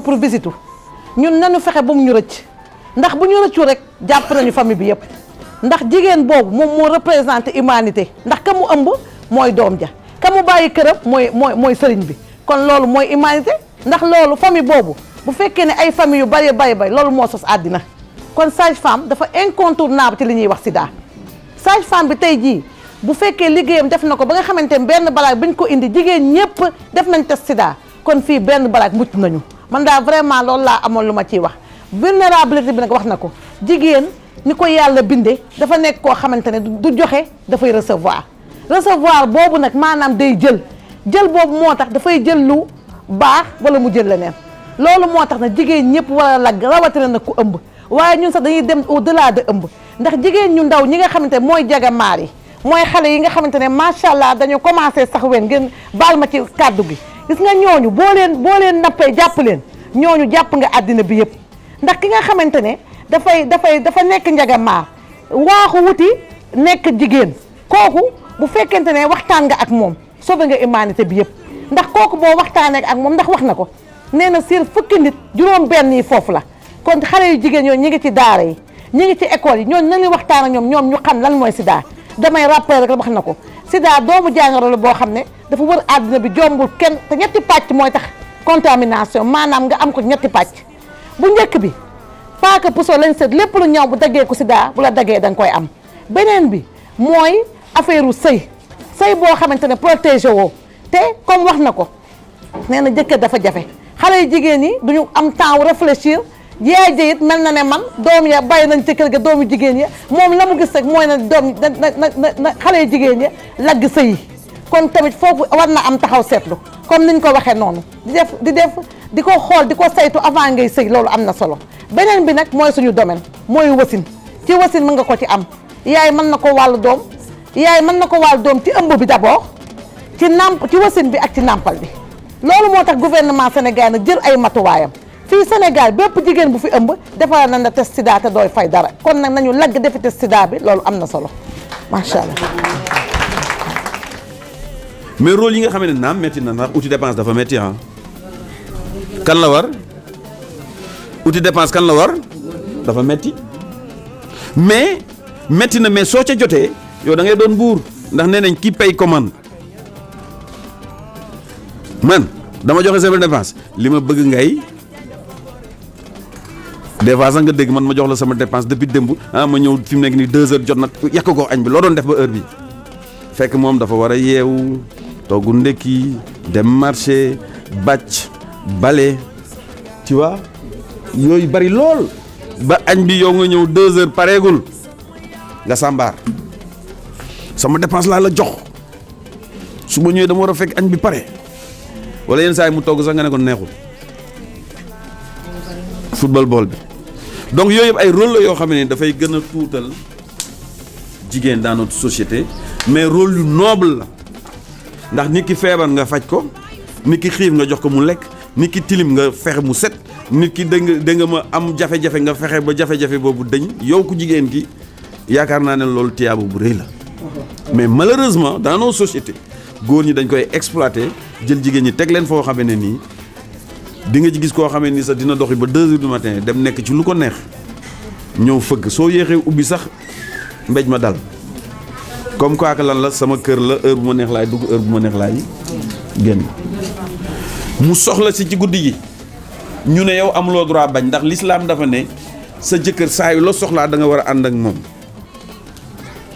pour visite ñun nañu fexe ba mu ñu rëcc ndax bu ñu rëccu rek jàpp nañu famille bi yëpp ndax jigéen boobu moom moo représenté humanité ndax ka mu ëmb mooy doom ja ka mu bàyyi këram mooy sëriñ bi kon loolu mooy humanité ndax loolu famille boobu bu fekkee ne ay famille yu bari loolu moo sos àddina kon sage-femme dafa incontournable ci li ñuy wax sida sage-femme bi tey jii bu fekkee liggéeyam def na ko ba nga xamante ne benn balaag bi ñu ko indi jigéen ñëpp def nañ test sida kon fii benn balaag mucc nañu man daal vraiment loolu laa amoon lu ma ciy wax vulnérabilité bi nag wax na ko jigéen ni ko yàlla bindee dafa nekk koo xamante ne du joxe dafay recevoir boobu nag maanaam day jël boobu moo tax dafay jël lu baax wala mu jël leneen loolu moo tax na jigéen ñëpp war a lagg rawatina nag ku ëmb waaye ñun sax dañuy dem au delà de ëmb ndax jigéen ñu ndaw ñi nga xamante ne mooy jagamaar yi mooy xale yi nga xamante ne macha allah dañu commencé sax wen ngeen baal ma ci kàddu gi gis nga ñooñu boo leen nappee jàpp leen ñooñu jàpp nga àddina bi yëpp ndax ki nga xamante ne dafa nekk njagamaar waaxu wuti nekk jigéen kooku bu fekkente ne waxtaan nga ak moom sauvé nga humanité bi yëpp ndax kooku boo waxtaanee ak moom ndax wax na ko nee na sur fukki nit juróom benn yi foofu la kon xale yu jigéen yooyu ñi ngi ci daara yi ñi ngi ci école yi ñooñu nañuy waxtaan ak ñoom ñu xam lan mooy sida damay rappelé rek wax na ko sida doomu jàngoro la boo xam ne dafa wër àddina bi jombul kenn te ñetti pàcc mooy tax contamination maanaam nga am ko ñetti pàcc bu njëkk bi paaka puso lañ seet lépp lu ñaw bu daggee ko sida bu la daggee da nga koy am beneen bi mooy affaire u sëy boo xamante ne protégé woo te comme wax na ko nee na jëkkër dafa jafe xale yu jigéen yi duñu am temps wu réfléchir yaay ja it mel na ne man doom ya bàyyi nañ ci kër ga doomu jigéen ya moom la mu gis rek mooy na doom na xale yu jigéen ya lagg sëy yi kon tamit foofu war na am taxaw seetlu comme niñ ko waxee noonu di ko xool di ko saytu avant ngay sëy loolu am na solo beneen bi nag mooy suñu domaine mooy wasin ci wasin mën nga ko ci am yaay mën na ko wàllu doom yaay mën na ko wàllu doom ci ëmb bi d'abord ci wasin bi ak ci nàmpal bi loolu moo tax gouvernement Sénégal nag jël ay matuwaayam fii Sénégal bépp jigéen bu fi ëmb defal nañ la test sida te dooy fay dara kon nag nañu lagg defi test sida bi loolu am na solo macha allah. mais rôle yi nga xam ne naam métti na ndax outil dépense dafa métti ah. kan la war outil dépense kan la war dafa métti mais métti na mais soo ca jotee yow da ngay doon buur ndax nee nañ ki paye commande man dama joxe sama dépense li ma bëgg ngay des fois sax nga dégg man ma jox la sama dépense depuis démb ma ñëw fi mu nekk nii 2 heures jot na yàq ko añ bi loo doon def ba heure bi fekk moom dafa war a yeewu togg ndekki dem marché bàcc bale tu vois yooyu bari lool ba añ bi yow nga ñëw 2 heures pareegul nga sàmbaar sama dépense laa la jox su ma ñëwee dama war a fekk añ bi pare wala yenn saa yi mu togg sax nga ne ko neexul football bool bi donc yooyu yëpp ay rôle la yoo xam ne dafay gën a tuutal jigéen dans notre société mais rôle yu noble la ndax nit ki feebar nga faj ko nit ki xiif nga jox ko mu lekk nit ki tilim nga fexe mu set nit ki da nga ma am jafe-jafe nga fexe ba jafe-jafe boobu dañ yow ku jigéen ki yaakaar naa ne loolu tiyaabu bu rëy la mais malheureusement dans nos sociétés góor ñi dañ koy exploiter jël jigéen ñi teg leen foo xamee ne nii di nga ci gis koo xamee ni sax dina doxi ba 2 heures du matin dem nekk ci lu ko neex ñëw fëgg soo yéexee ubbi sax mbéj ma dal comme quoi que lan la sama kër la heure bu ma neex laay dugg heure bu ma neex laay génn mu soxla si ci guddi gi ñu ne yow amuloo droit bañ ndax l'islam dafa ne sa jëkkër saa yu la soxlaa da nga war a ànd ak moom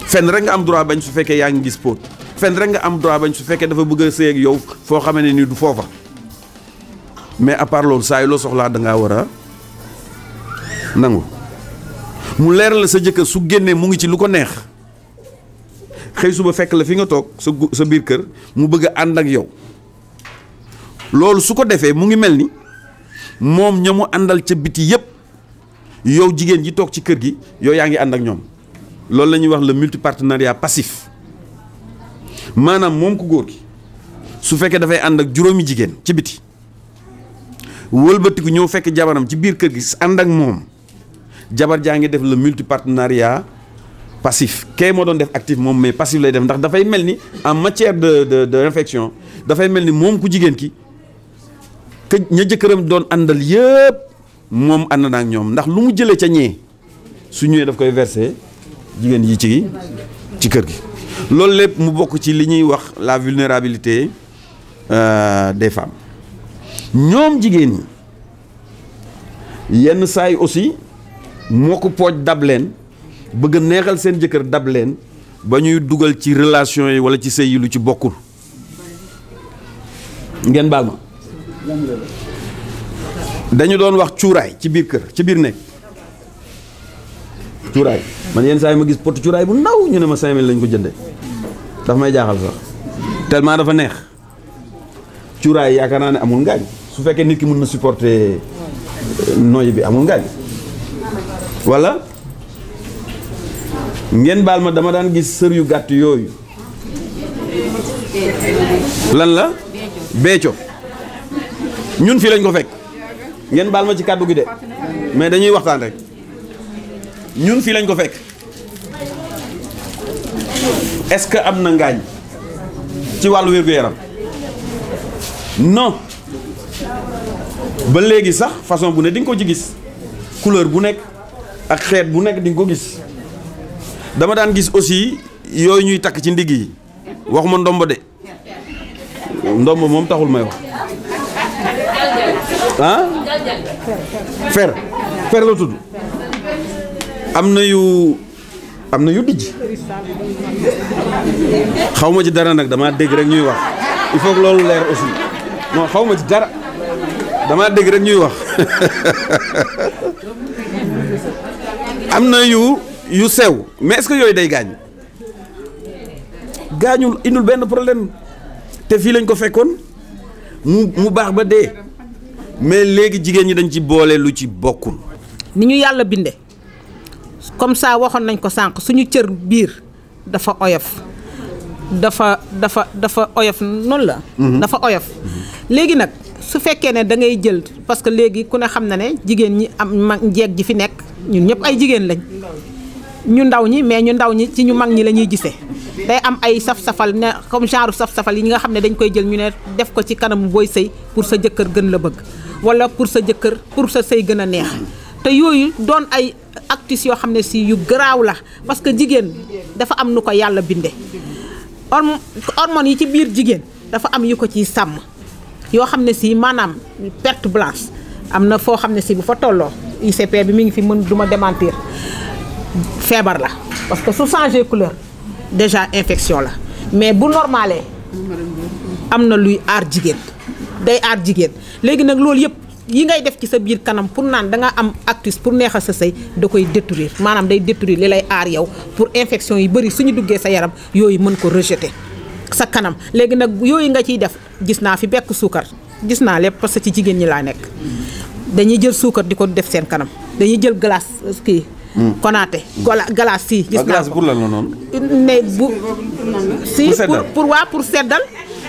fenn rek nga am droit bañ su fekkee yaa ngi gis póot fenn rek nga am droit bañ su fekkee dafa bëgg a sëy ak yow foo xamee ne ni du foofa mais à part loolu saa yu la soxlaa da ngaa war a nangu mu leeral la sa jëkkër su génnee mu ngi ci lu ko neex xëy suba fekk la fi nga toog sa biir kër mu bëgg a ànd ak yow loolu su ko defee mu ngi mel ni moom ña mu àndal ca biti yépp yow jigéen ji toog ci kër gi yow yaa ngi ànd ak ñoom loolu la ñuy wax le multipartenariat passif maanaam moom ku góor gi su fekkee dafay ànd ak juróomi jigéen ci biti wëlbatiku ñëw fekk jabaram ci biir kër gi ànd ak moom jabar jaa ngi def le multipartenariat passif kay moo doon def actif moom mais passif lay def ndax dafay mel ni en matière de réflexion dafay mel ni moom ku jigéen ki que ña jëkkëram doon àndal yëpp moom ànd na ak ñoom ndax lu mu jëlee ca ñee su ñëwee daf koy verser jigéen yi ci kër gi. loolu lépp mu bokk ci li ñuy wax la vulnérabilité des femmes ñoom jigéen ñi yenn saa yi aussi moo ko pooj dab leen bëgg a neexal seen jëkkër dab leen ba ñuy dugal ci relation yi walla ci sëy yi lu ci bokkul. ngeen baal ma dañu doon wax cuuraay ci biir kër ci biir nekk cuuraay man yenn saa yi ma gis pot cuuraay bu ndaw ñu ne ma 5000 lañ ko jënde dafa may jaaxal sax tellement dafa neex cuuraay yaakaar naa ne amul ngaañ su fekkee nit ki mën na supporter noyyi bi amul ngaañ walla ngeen baal ma dama daan gis sër yu gàtt yooyu lan la beeco ñun fii lañ ko fekk ngeen baal ma ci kàddu gi de mais dañuy waxtaan rek ñun fii lañ ko fekk est-ce que am na ngaañ ci wàllu wér-gu-yaram non ba léegi sax façon bu ne di nga ko ci gis couleur bu nekk ak xeet bu nekk di nga ko gis dama daan gis aussi yooyu ñuy takk ci ndigg yi waxuma ndombo de ndombo moom taxul may wax ah fer la tudd am na yu dijj xaw ma ci dara nag dama dégg rek ñuy wax il faut que loolu leer aussi non xaw ma ci dara dama dégg rek ñuy wax am na yu sew mais est-ce que yooyu day gaañ gaañul indul benn problème te fii lañ ko fekkoon mu baax ba dee mais léegi jigéen ñi dañ ci boole lu ci bokkul. ni ñu yàlla binde comme ça waxoon nañ ko sànq suñu cër biir dafa oyof dafa oyof noonu la. dafa oyof léegi nag su fekkee ne da ngay jël parce que léegi ku ne xam na ne jigéen ñi am mag jeeg ji fi nekk ñun ñëpp ay jigéen lañ ñu ndaw ñi mais ñu ndaw ñi ci ñu mag ñi la ñuy gisee. day am ay saf-safal ne comme genre saf-safal yi nga xam ne dañ koy jël ñu ne def ko ci kanam booy sëy pour sa jëkkër gën la bëgg walla pour sa jëkkër pour sa sëy gën a neex te yooyu doon ay actus yoo xam ne si yu garaaw la parce que jigéen dafa am nu ko yàlla binde hormones yi ci biir jigéen dafa am yu ko ciy sàmm yoo xam ne si maanaam perte blanche am na foo xam ne si bu fa tolloo ICP bi mi ngi fi mën du ma démentir feebar la parce que su changé couleur déjà infection la mais bu normalé am na luy aar jigéen day aar jigéen léegi nag loolu yëpp yi ngay def ci sa biir kanam pour naan da nga am actus pour neexal sa sëy da koy détruire maanaam day détruire li lay aar yow pour infection yi bëri suñu duggee sa yaram yooyu mën ko rejeter sa kanam léegi nag yooyu nga ciy def gis naa fi bekk suukar gis naa lépp parce que ci jigéen ñi laa nekk dañuy jël suukar di ko def seen kanam dañuy jël glace kii konaate glace si gis naa ko pour lan la noonu ne bu si pour seddal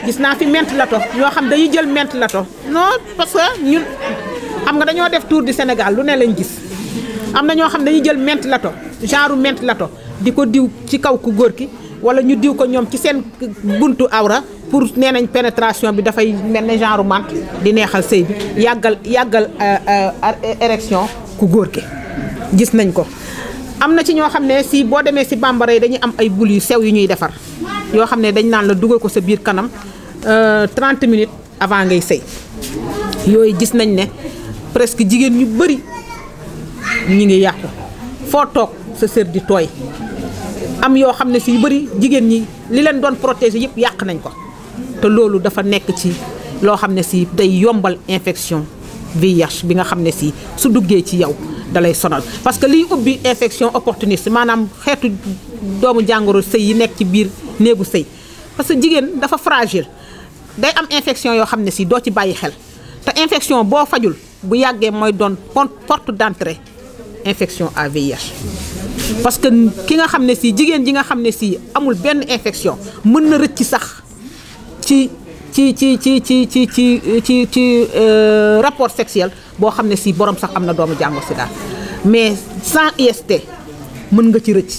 gis naa fi ment lato yoo xam dañuy jël ment lato non parce que ñun xam nga dañoo def tour du Sénégal lu ne lañ gis am na ñoo xam dañuy jël ment lato genre ment lato di ko diw ci kaw ku góor ki wala ñu diw ko ñoom ci seen buntu awra pour nee nañ pénétration bi dafay mel ne genre mante di neexal sëy bi yàggal érection ku góor ki gis nañ ko am na ci ñoo xam ne si boo demee si bambara yi dañuy am ay bul yu sew yu ñuy defar yoo xam ne dañ naan la dugal ko sa biir kanam 30 minutes avant ngay sëy yooyu gis nañ ne presque jigéen ñu bëri ñi ngi yàqu foo toog sa sër di tooy am yoo xam ne si yu bëri jigéen ñi li leen doon protéger yëpp yàq nañ ko te loolu dafa nekk ci loo xam ne si day yombal infection VIH bi nga xam ne si su duggee ci yow dalay sonal parce que liy ubbi infection opportuniste maanaam xeetu doomu jàngoro sëy yi nekk ci biir néegu sëy parce que jigéen dafa fragile day am infection yoo xam ne si doo ci bàyyi xel te infection boo fajul bu yàggee mooy doon porte d'entrée infection à VIH parce que ki nga xam ne si jigéen ji nga xam ne si amul benn infection mën na rëcc sax ci rapport sexuel boo xam ne si borom sax am na doomu jàngoro sida mais sans IST mën nga ci rëcc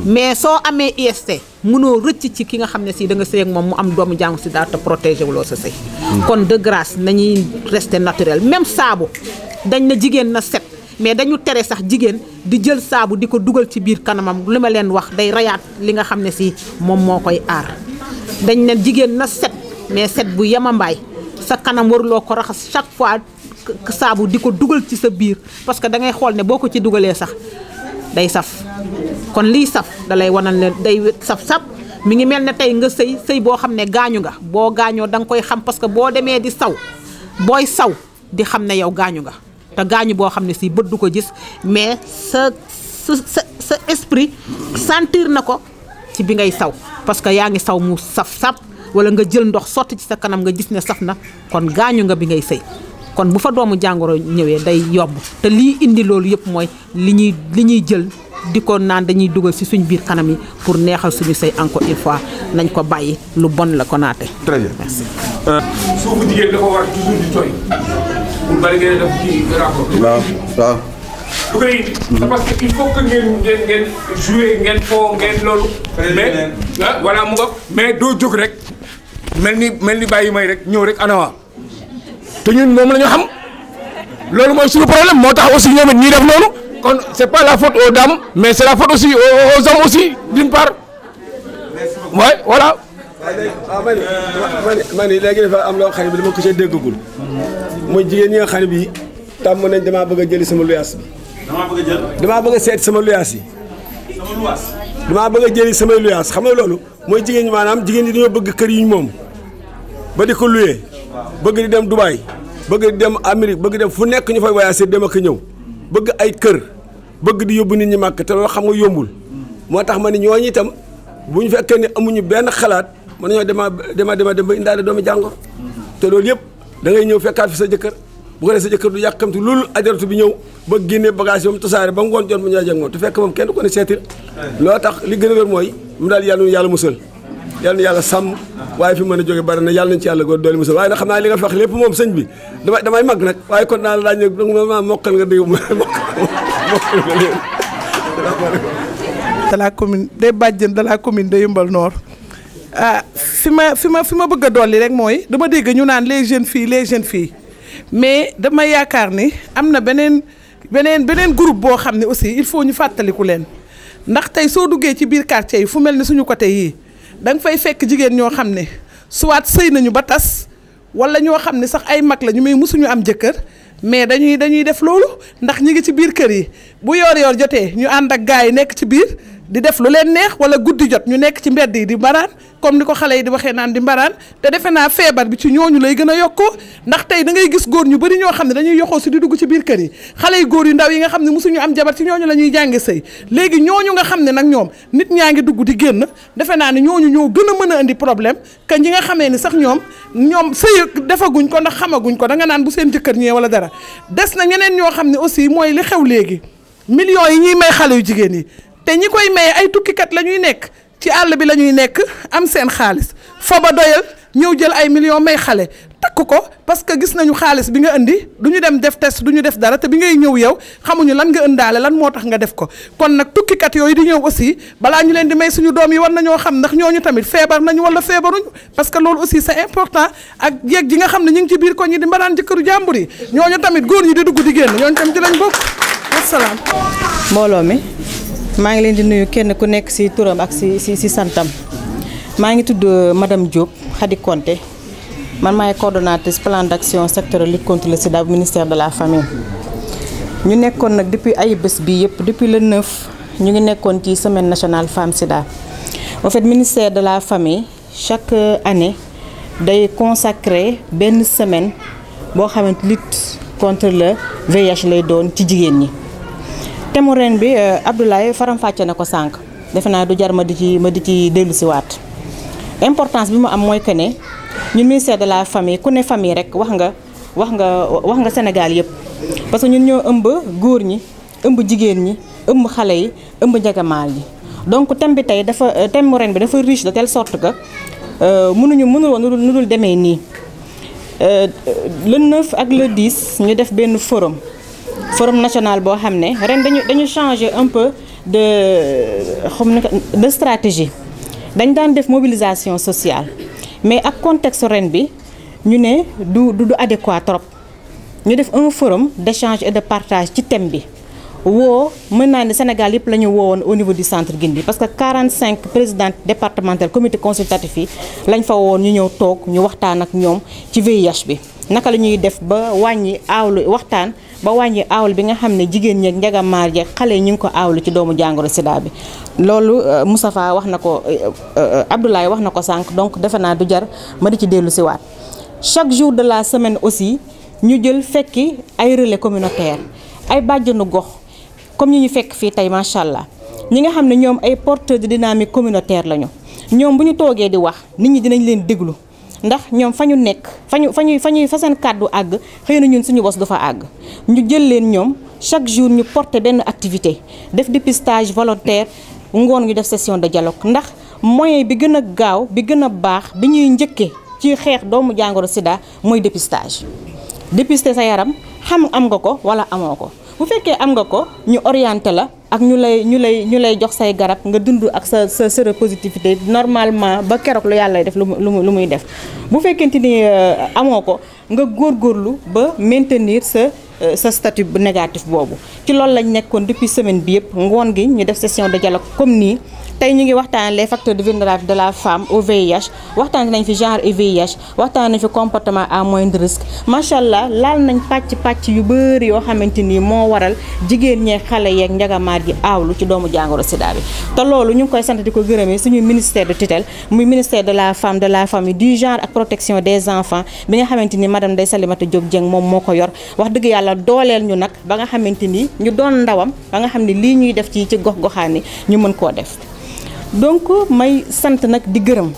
mais soo amee IST mënoo rëcc ci ki nga xam ne si da nga sëy ak moom mu am doomu jàngu si daal te protégé wuloo sa sëy kon de grâce nañuy rester naturel même saabu dañ na jigéen na set mais dañu tere sax jigéen di jël saabu di ko dugal ci biir kanamam li ma leen wax day rayaat li nga xam ne si moom moo koy aar dañ ne jigéen na set mais set bu yemambaay sa kanam waruloo ko raxas chaque fois saabu di ko dugal ci sa biir parce que da ngay xool ne boo ko ci dugalee sax day saf kon liy saf da lay wanal ne day saf-saf mi ngi mel ne tey nga sëy boo xam ne gaañu nga boo gaañoo da nga koy xam parce que boo demee di saw booy saw di xam ne yow gaañu nga te gaañu boo xam ne si bët du ko gis mais sa esprit sentir na ko ci bi ngay saw parce que yaa ngi saw mu saf-saf wala nga jël ndox sotti ci sa kanam nga gis ne saf na kon gaañu nga bi ngay sëy kon bu fa doomu jàngoro ñëwee day yomb te lii indi loolu yëpp mooy li ñuy jël di ko naan dañuy dugal ci suñ biir kanam yi pour neexal suñu sëy encore une fois nañ ko bàyyi lu bon la ko naate. très bien merci. suufu jigéen dafa war toujours di tooy pour bari ngeen def ci rapport. waaw. lu koy indi. c'est parce que il faut que ngeen jouer ngeen foo ngeen loolu. mais voilà mu nga mais doo jóg rek mel ni bàyyi may rek ñëw rek anawa te ñun moom la ñu xam loolu mooy suñu problème moo tax aussi ñoom it ñuy def noonu kon c'est pas la faute aux dames mais c'est la faute aussi aux hommes aussi d'une part ouais voilà. man léegi dafa am loo xam ne bi dama ko see déggagul mooy jigéen ñi nga xam ne bii tàmm nañ damaa bëgg a jëli sama luyaas bi. damaa bëgg a seet sama luyaas yi. damaa bëgg a jëli samay luyaas xam nga loolu mooy jigéen ñi maanaam jigéen ñi dañoo bëgg kër yi ñu moom ba di ko luyee bëgg di dem Dubaï bëgg di dem Amérique bëgg dem fu nekk ñu fay voyager dem ak ñëw bëgg ay kër bëgg di yóbbu nit ñi màkk te loolu xam nga yombul moo tax ma ne ñooñu itam bu ñu fekkee ne amuñu benn xalaat mën nañoo dem ba indaale doomu jàngoro te loolu yëpp da ngay ñëw fekkaat fi sa jëkkër bu ko defee sa jëkkër du yàkkamti loolu ajaratu bi ñëw ba génnee bagage yi moom tasaare ba ngoon jot mu ñëwaat ak moom te fekk moom kenn du ko ne seetil loo tax li gën a wér mooy mu daal yàlla musal yàlla na yàlla sàmm waaye fi mën a jóge bari na yàlla nañ ci yàlla góor doole musal waaye nag xam naa li nga wax lépp moom sëñ bi damay mag nag waaye kon naa la laaj nag ma mokkal nga dégg de la commune des bàjjen de la commune de Yeumbeul Nord fi ma bëgg a dolli rek mooy dama dégg ñu naan les jeunes filles mais dama yaakaar ni am na beneen groupe boo xam ne aussi il faut ñu fàttaliku leen ndax tey soo duggee ci biir quartier yi fu mel ni suñu côté yii da nga fay fekk jigéen ñoo xam ne soit sëy nañu ba tas wala ñoo xam ne sax ay mag la ñu may musuñu am jëkkër mais dañuy def loolu ndax ñi ngi ci biir kër yi bu yoor jotee ñu ànd ak gars yi nekk ci biir di def lu leen neex wala guddi jot ñu nekk ci mbedd yi di mbaraan comme ni ko xale yi di waxee naan di mbaraan te defe naa feebar bi ci ñooñu lay gën a yokkoo ndax tey da ngay gis góor ñu bari ñoo xam ne dañuy yoxoo si di dugg ci biir kër yi xale yu góor yu ndaw yi nga xam ne mosuñu am jabar ci ñooñu la ñuy jànge sëy léegi ñooñu nga xam ne nag ñoom nit ñaa ngi dugg di génn defe naa ne ñooñu ñoo gën a mën a indi problème que ñi nga xamee ni sax ñoom sëy defaguñ ko ndax xamaguñ ko da nga naan bu seen jëkkër ñëwee wala dara des na ñeneen ñoo xam ne aussi mooy li xew léegi millions yi ñuy may xale yu jigéen yi te ñi koy maye ay tukkikat la ñuy nekk ci àll bi la ñuy nekk am seen xaalis fa ba doyal ñëw jël ay millions may xale takk ko parce que gis nañu xaalis bi nga indi du ñu dem def test du ñu def dara te bi ngay ñëw yow xamuñu lan nga ëndaale lan moo tax nga def ko kon nag tukkikat yooyu di ñëw aussi balaa ñu leen di may suñu doom yi war nañoo xam ndax ñooñu tamit feebar nañu wala feebaruñu parce que loolu aussi c'est important ak jeeg ji nga xam ne ñu ngi ci biir koñ yi di mbaraan jëkkëru jàmbur yi ñooñu tamit góor ñi di dugg di génn ñooñu tamit ci lañ bokk wasalaam. mbooloo mi maa ngi leen di nuyu kenn ku nekk ci turam ak ci santam maa ngi tudd madame Diop Khady Konté man maay coordonnatrice plan d'action sectoriel lutte contre le sida bu ministère de la famille. ñu nekkoon nag depuis ay bés bi yëpp depuis le 9 ñu ngi nekkoon ci semaine nationale femme sida en fait ministère de la famille chaque année day consacrer benn semaine boo xamante lutte contre le VIH lay doon ci jigéen ñi. thème ren bi Abdoulaye faram-fàcce na ko sànq defe naa du jar ma di ci dellusiwaat importance bi mu am mooy que ne ñun ministère de la famille ku ne famille rek wax nga Sénégal yëpp parce que ñun ñoo ëmb góor ñi ëmb jigéen ñi ëmb xale yi ëmb njagamaal yi donc thème bi tey thème ren bi dafa riche de telle sorte que mënul woon nu dul demee nii le 9 ak le 10 ñu def benn forum national boo xam ne ren dañu changer un peu de stratégie dañ daan def mobilisation sociale mais ak contexte ren bi ñu ne du adéquat trop ñu def un forum d'échange et de partage ci thème bi woo mën naa ne Sénégal yëpp la ñu woowoon au niveau du centre Guindi parce que 45 présidents départementaux comité consultatif yi lañ fa woon ñu ñëw toog ñu waxtaan ak ñoom ci VIH bi naka la ñuy def ba wàññi aawlu waxtaan ba wàññi aawlu bi nga xam ne jigéen ñeeg njagamaar yeeg xale yi ñu ngi ko aawlu ci doomu jàngoro sida bi loolu Moustapha wax na ko Abdoulaye wax na ko sànq donc defe naa du jar ma di ci dellu si waat chaque jour de la semaine aussi ñu jël fekki ay relais communautaire ay bàjjenu gox comme ñi ñu fekk fii tey macha allah ñi nga xam ne ñoom ay porteurs de dynamique communautaire lañu ñoom bu ñu toogee di wax nit ñi dinañ leen déglu ndax ñoom fa ñu nekk fa seen kàddu àgg xëy na ñun suñu bos du fa àgg ñu jël leen ñoom chaque jour ñu porter benn activité def dépistage volontaire ngoon ñu def session de dialogue ndax moyen bi gën a gaaw bi gën a baax bi ñuy njëkkee ci xeex doomu jàngoro sida mooy dépistage dépister sa yaram xam am nga ko wala amoo ko bu fekkee am nga ko ñu orienté la ak ñu lay jox say garab nga dund ak sa séropositivité normalement ba keroog lu yàlla def lu muy def bu fekkente ni amoo ko nga góorgóorlu ba maintenir sa statut bu négatif boobu ci loolu lañ nekkoon depuis semaine bi yëpp ngoon gi ñu def session de dialogue comme nii tey ñu ngi waxtaan les facteurs de vulnérabilité de la femme au VIH waxtaan nañ fi genre et VIH waxtaan nañ fi comportement à moindre risque macha allah laal nañ pàcc yu bëri yoo xamante ni moo waral jigéen ñee xale yeeg njagamaat yi aawlu ci doomu jàngoro sida bi te loolu ñu ngi koy sant di ko gërëmee suñu ministère de tutelle muy ministère de la femme de la famille du genre ak protection des enfants bi nga xamante ni madame Ndeye Salimata Diop Dieng moom moo ko yor wax dëgg yàlla dooleel ñu nag ba nga xamante ni ñu doon ndawam ba nga xam ne lii ñuy def ci gox-goxaan ñu mën koo def. donc may sant nag di gërëm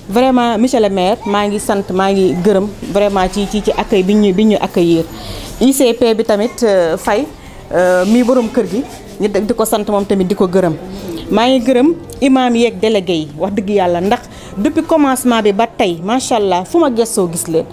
vraiment monsieur le maire maa ngi sant maa ngi gërëm vraiment ci accueil bi ñu accueillir ICP bi tamit Faye mii borom kër gi ñu di ko sant moom tamit di ko gërëm maa ngi gërëm imam yeeg délégué yi wax dëgg yàlla ndax depuis commencement bi ba tey macha allah fu ma gëstoo gis leen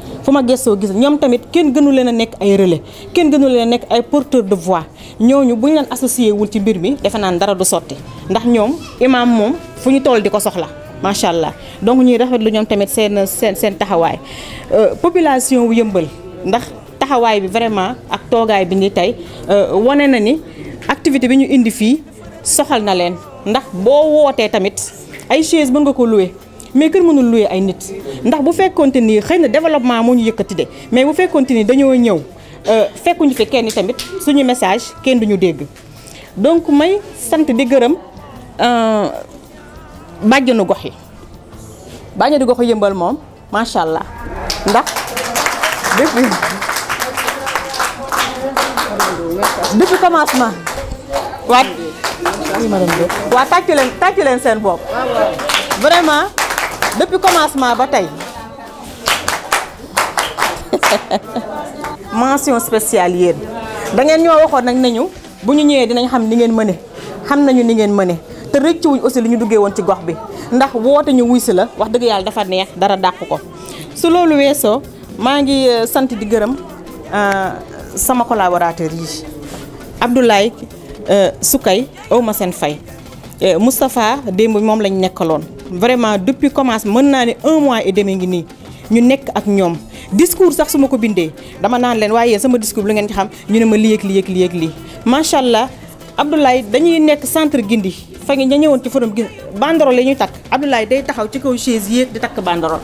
ñoom tamit kenn gënu leen a nekk ay relais kenn gënu leen a nekk ay porteurs de voix ñooñu bu ñu leen associé wul ci mbir mi defe naan dara du sotti ndax ñoom imam moom fu ñu toll di ko soxla macha allah donc ñuy rafetlu ñoom tamit seen taxawaay population wu Yëmbal ndax taxawaay bi vraiment ak toogaay bi ni tey wane na ni activité bi ñu indi fii soxal na leen ndax boo wootee tamit ay chaise mën nga ko louer mais kër mënul louer ay nit ndax bu fekkonte ni xëy na développement moo ñu yëkkati de mais bu fekkonte ni dañoo ñëw fekkuñu fi kenn tamit suñu message kenn duñu dégg donc may sant di gërëm bàjjenu gox yi bàjjenu gox Yëmbal moom macha allah ndax depuis commencement waa tàccu leen seen bopp vraiment depuis commencement ba tey mention spéciale yéen da ngeen ñoo waxoon nag nañu bu ñu ñëwee dinañ xam ni ngeen mëne xam nañu ni ngeen mëne te rëcc wuñ aussi li ñu duggee woon ci gox bi ndax woote ñu wuy si la wax dëgg yàlla dafa neex dara dàq ko su loolu weesoo maa ngi sant di gërëm sama collaborateur yi Abdoulaye Soukay awma seen fay Moustapha démb moom lañ nekkaloon vraiment depuis commence mën naa ne 1 mois et demi ngi nii ñu nekk ak ñoom discours sax su ma ko bindee dama naan leen waaye sama discours lu ngeen ci xam ñu ne ma lii ak lii macha allah Abdoulaye dañuy nekk centre Guindi fa ngi ña ñëwoon ci forum gi banderole la ñuy takk Abdoulaye day taxaw ci kaw chaise yéeg di takk banderole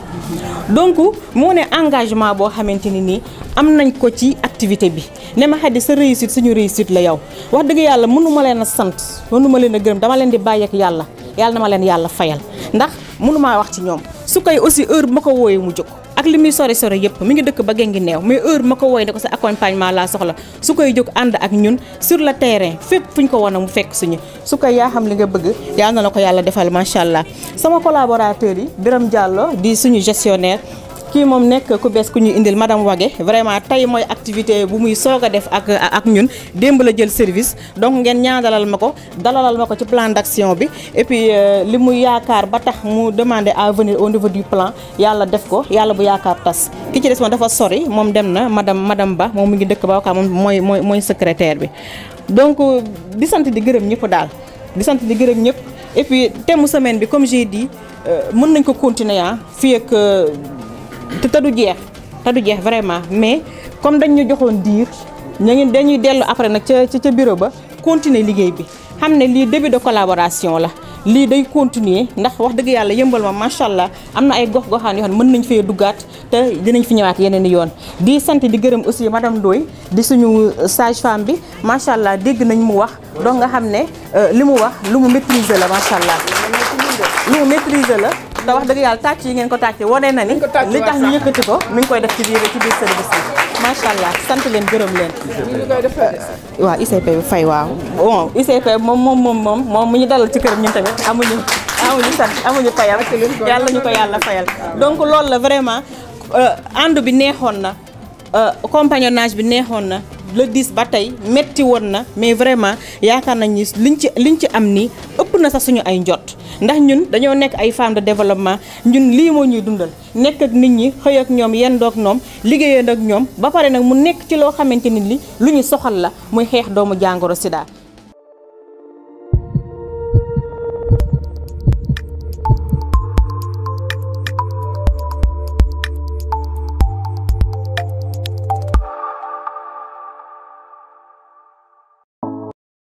donc moo ne engagement boo xamante ni nii am nañ ko ci activité bi ne ma xaddi sa réussite suñu réussite la yow wax dëgg yàlla mënu ma leen a sant mënu ma leen a gërëm dama leen di bàyyi ak yàlla na ma leen yàlla fayal ndax mënu maa wax ci ñoom su koy aussi heure bu ma ko wooyee mu jóg ak li muy sore yëpp mi ngi dëkk ba Gengi neew mais heure ma ko wooyee ne ko sa accompagnement laa soxla su koy jóg ànd ak ñun sur le terrain fépp fu ñu ko wan a mu fekk suñu su koy yaa xam li nga bëgg yaa na la ko yàlla defal macha allah sama collaborateur yi Biram Diallo di suñu gestionnaire kii moom nekk ku bees ku ñu indil madame Wage vraiment tey mooy activité bu muy soog a def ak ñun démb la jël service donc ngeen ñaanalal ma ko dalalal ma ko ci plan d'action bi et puis li muy yaakaar ba tax mu demander à venir au niveau du plan yàlla def ko yàlla bu yaakaar tas ki ci des moom dafa sori moom dem na madame Ba moom mu ngi dëkk ba wakaa moom mooy secrétaire bi donc di sant di gërëm ñëpp daal di sant di gërëm ñëpp et puis thème semaine bi comme j'ai dit mën nañ ko continuer fii ak te du jeex vraiment mais comme dañ ñu joxoon diir dañuy dellu après nag ca bureau ba continuer liggéey bi xam ne lii début de collaboration la lii day continuer ndax wax dëgg yàlla yëmbal ma macha allah am na ay gox-goxaan yoo xam ne mën nañ fee duggaat te dinañ fi ñëwaat yeneen i yoon di sant di gërëm aussi madame Ndoye di suñu sage femme bi macha allah dégg nañ mu wax donc nga xam ne li mu wax lu mu maîtriser la macha allah lu mu maîtriser la te wax dëgg yàlla tàcc yi ngeen ko tàcc wane na ni li tax ñu yëkkati ko mi ngi koy def ci biir service bi macha allah sant leen gërëm leen. waaw ICP bi fay waaw bon ICP moom mu ñu dalal ci këram ñun tamit amuñu fayal yàlla ñu ko yàlla fayal donc loolu la vraiment ànd bi neexoon na compagnonnage bi neexoon na le 10 ba tey metti woon na mais vraiment yaakaar nañ ni liñ ci am nii ëpp na sax suñu ay njot ndax ñun dañoo nekk ay femmes de développement ñun lii moo ñuy dundal nekk ak nit ñi xëy ak ñoom yendoog ñoom liggéeyee ak ñoom ba pare nag mu nekk ci loo xamante ni li lu ñu soxal la muy xeex doomu jàngoro sida